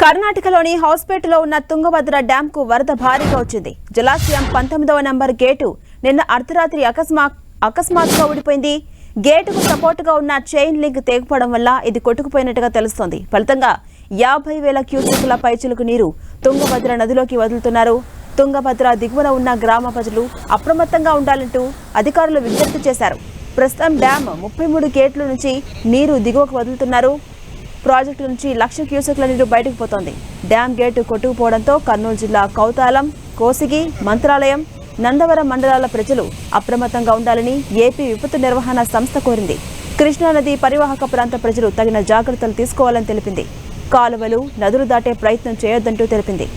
కర్ణాటకలోని హౌస్పేటలో ఉన్న తుంగభద్ర డ్యాంకు వరద భారీగా వచ్చింది. జలాశయం 19వ నంబర్ గేటు నిన్న అర్ధరాత్రి అకస్మాత్తుగా ఊడిపోయింది. గేటుకు సపోర్టుగా ఉన్న చైన్ లింక్ తెగిపోవడం వల్ల ఇది కొట్టుకుపోయినట్టుగా తెలుస్తోంది. ఫలితంగా 50,000 క్యూసెక్కుల పైచిలుకు నీరు తుంగభద్ర నదిలోకి వదులుతున్నారు. తుంగభద్ర దిగువన ఉన్న గ్రామ ప్రజలు అప్రమత్తంగా ఉండాలంటూ అధికారులు విజ్ఞప్తి చేశారు. ప్రస్తుతం డ్యామ్ 33 గేట్ల నుంచి నీరు దిగువకు వదులుతున్నారు. ప్రాజెక్టు నుంచి 1,00,000 క్యూసెక్ల నీరు బయటకు పోతోంది. డ్యామ్ గేటు కొట్టుకుపోవడంతో కర్నూలు జిల్లా కౌతాలం, కోసిగి, మంత్రాలయం, నందవరం మండలాల ప్రజలు అప్రమత్తంగా ఉండాలని ఏపీ విపత్తు నిర్వహణ సంస్థ కోరింది. కృష్ణానది పరివాహక ప్రాంత ప్రజలు తగిన జాగ్రత్తలు తీసుకోవాలని తెలిపింది. కాలువలు, నదులు దాటే ప్రయత్నం చేయొద్దంటూ తెలిపింది.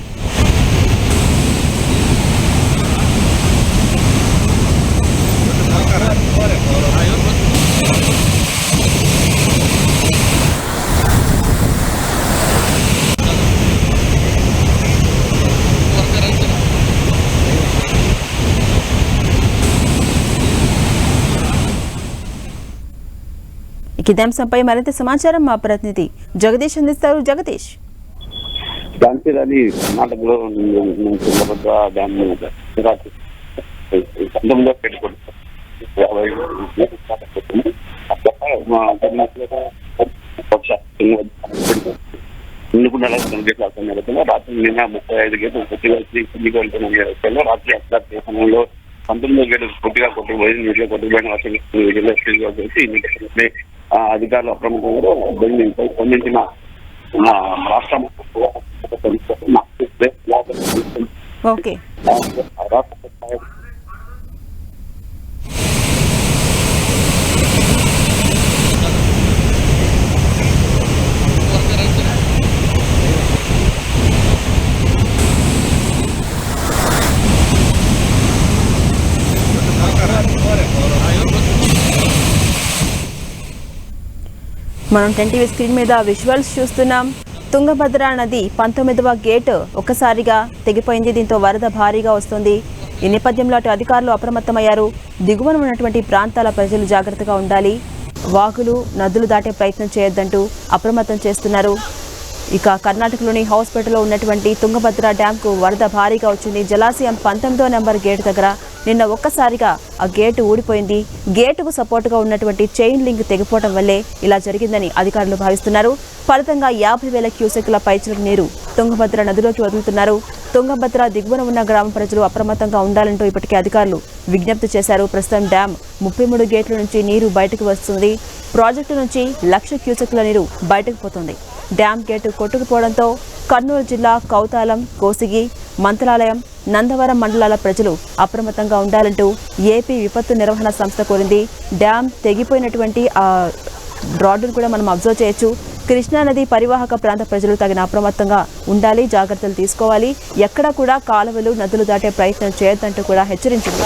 ఇదే అంశంపై మరింత సమాచారం మా ప్రతినిధి జగదీష్ అందిస్తారు. జగదీష్, కర్ణాటకలో తుంగభద్ర డ్యామ్ రాత్రి నిన్న 35 గేట్లు పూర్తిగా కిందికి వెళ్తున్న రాత్రి అర్ధరాత్రి సమయంలో 19వ గేటు పూర్తిగా కొట్టుకుపోయి నీటిలో కొట్టుకుపోయిన అధికారులు అప్రమత్తంగా దీనిపై స్పందించిన రాష్ట్ర మనం 10 టీవీ స్క్రీన్ మీద విజువల్స్ చూస్తున్నాం. తుంగభద్ర నది 19వ గేట్ ఒక్కసారిగా తెగిపోయింది. దీంతో వరద భారీగా వస్తుంది. ఈ నేపథ్యంలో అటు అధికారులు అప్రమత్తమయ్యారు. దిగువన ఉన్నటువంటి ప్రాంతాల ప్రజలు జాగ్రత్తగా ఉండాలి. వాగులు, నదులు దాటే ప్రయత్నం చేయొద్దంటూ అప్రమత్తం చేస్తున్నారు. ఇక కర్ణాటకలోని హౌస్పేటలో ఉన్నటువంటి తుంగభద్ర డ్యాంకు వరద భారీగా వచ్చింది. జలాశయం 19వ నంబర్ గేటు దగ్గర నిన్న ఒక్కసారిగా ఆ గేటు ఊడిపోయింది. గేటుకు సపోర్టుగా ఉన్నటువంటి చైన్ లింక్ తెగిపోవడం వల్లే ఇలా జరిగిందని అధికారులు భావిస్తున్నారు. ఫలితంగా 50,000 క్యూసెక్ల పైచిలుకు నీరు తుంగభద్ర నదిలోకి వదులుతున్నారు. తుంగభద్ర దిగువన ఉన్న గ్రామ ప్రజలు అప్రమత్తంగా ఉండాలంటూ ఇప్పటికే అధికారులు విజ్ఞప్తి చేశారు. ప్రస్తుతం డ్యామ్ 33 గేట్ల నుంచి నీరు బయటకు వస్తుంది. ప్రాజెక్టు నుంచి 1,00,000 క్యూసెక్ల నీరు బయటకు పోతుంది. డ్యామ్ గేటు కొట్టుకుపోవడంతో కర్నూలు జిల్లా కౌతాలం, కోసిగి, మంత్రాలయం, నందవరం మండలాల ప్రజలు అప్రమత్తంగా ఉండాలంటూ ఏపీ విపత్తు నిర్వహణ సంస్థ కోరింది. డ్యామ్ తెగిపోయినటువంటి రాడ్డును కూడా మనం అబ్జర్వ్ చేయొచ్చు. కృష్ణానది పరివాహక ప్రాంత ప్రజలు తగిన అప్రమత్తంగా ఉండాలి, జాగ్రత్తలు తీసుకోవాలి. ఎక్కడా కూడా కాలువలు, నదులు దాటే ప్రయత్నం చేయొద్దంటూ కూడా హెచ్చరించింది.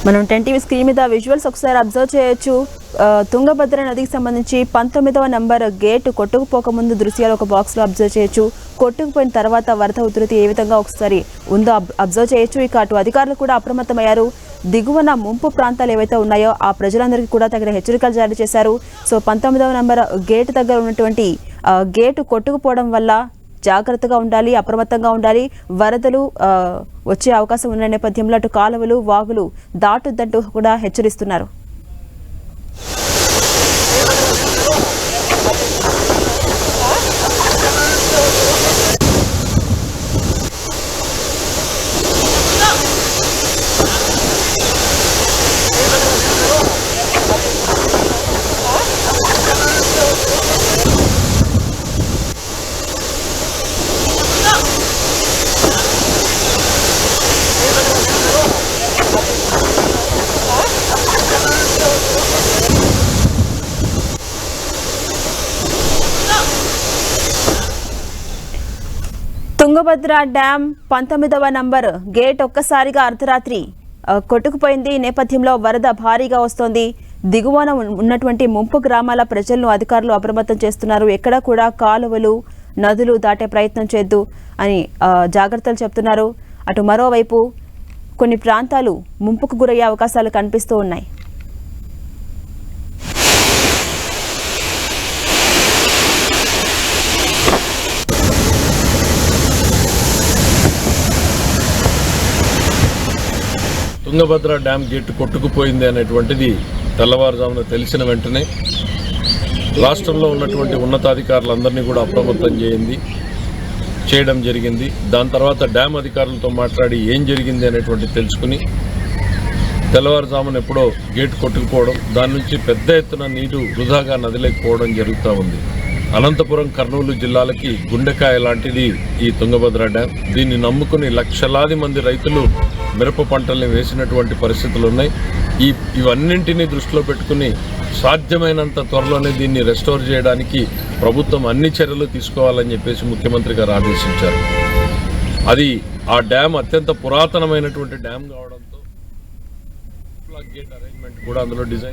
మనం 10 టీవీ స్క్రీన్ మీద విజువల్స్ ఒకసారి అబ్జర్వ్ చేయొచ్చు. తుంగభద్ర నదికి సంబంధించి 19వ నంబర్ గేటు కొట్టుకుపోకముందు దృశ్యాలు ఒక బాక్స్లో అబ్జర్వ్ చేయొచ్చు. కొట్టుకుపోయిన తర్వాత వరద ఉధృతి ఏ విధంగా ఒకసారి ఉందో అబ్జర్వ్ చేయొచ్చు. ఇక అటు అధికారులు కూడా అప్రమత్తమయ్యారు. దిగువన ముంపు ప్రాంతాలు ఏవైతే ఉన్నాయో ఆ ప్రజలందరికీ కూడా తగిన హెచ్చరికలు జారీ చేశారు. సో 19వ నంబర్ గేటు దగ్గర ఉన్నటువంటి గేటు కొట్టుకుపోవడం వల్ల జాగ్రత్తగా ఉండాలి, అప్రమత్తంగా ఉండాలి. వరదలు వచ్చే అవకాశం ఉన్న నేపథ్యంలో అటు కాలువలు, వాగులు దాటొద్దంటూ కూడా హెచ్చరిస్తున్నారు. తుంగభద్ర డ్యామ్ 19వ నంబర్ గేట్ ఒక్కసారిగా అర్ధరాత్రి కొట్టుకుపోయింది. నేపథ్యంలో వరద భారీగా వస్తోంది. దిగువన ఉన్నటువంటి ముంపు గ్రామాల ప్రజలను అధికారులు అప్రమత్తం చేస్తున్నారు. ఎక్కడ కూడా కాలువలు, నదులు దాటే ప్రయత్నం చేయొద్దు అని జాగ్రత్తలు చెప్తున్నారు. అటు మరోవైపు కొన్ని ప్రాంతాలు ముంపుకు గురయ్యే అవకాశాలు కనిపిస్తూ ఉన్నాయి. తుంగభద్ర డ్యామ్ గేటు కొట్టుకుపోయింది అనేటువంటిది తెల్లవారుజామున తెలిసిన వెంటనే రాష్ట్రంలో ఉన్నటువంటి ఉన్నతాధికారులందరినీ కూడా అప్రమత్తం చేయడం జరిగింది. దాని తర్వాత డ్యామ్ అధికారులతో మాట్లాడి ఏం జరిగింది అనేటువంటి తెలుసుకుని తెల్లవారుజామున ఎప్పుడో గేటు కొట్టుకుపోవడం, దాని నుంచి పెద్ద ఎత్తున నీరు వృధాగా నదిలేకపోవడం జరుగుతూ ఉంది. అనంతపురం, కర్నూలు జిల్లాలకి గుండెకాయ లాంటిది ఈ తుంగభద్ర డ్యామ్. దీన్ని నమ్ముకుని లక్షలాది మంది రైతులు మిరప పంటల్ని వేసినటువంటి పరిస్థితులు ఉన్నాయి. ఇవన్నింటినీ దృష్టిలో పెట్టుకుని సాధ్యమైనంత త్వరలోనే దీన్ని రెస్టోర్ చేయడానికి ప్రభుత్వం అన్ని చర్యలు తీసుకోవాలని చెప్పేసి ముఖ్యమంత్రి గారు ఆదేశించారు. అది ఆ డ్యామ్ అత్యంత పురాతనమైనటువంటి డ్యామ్ కావడంతో గేట్ అరేంజ్మెంట్ కూడా అందులో డిజైన్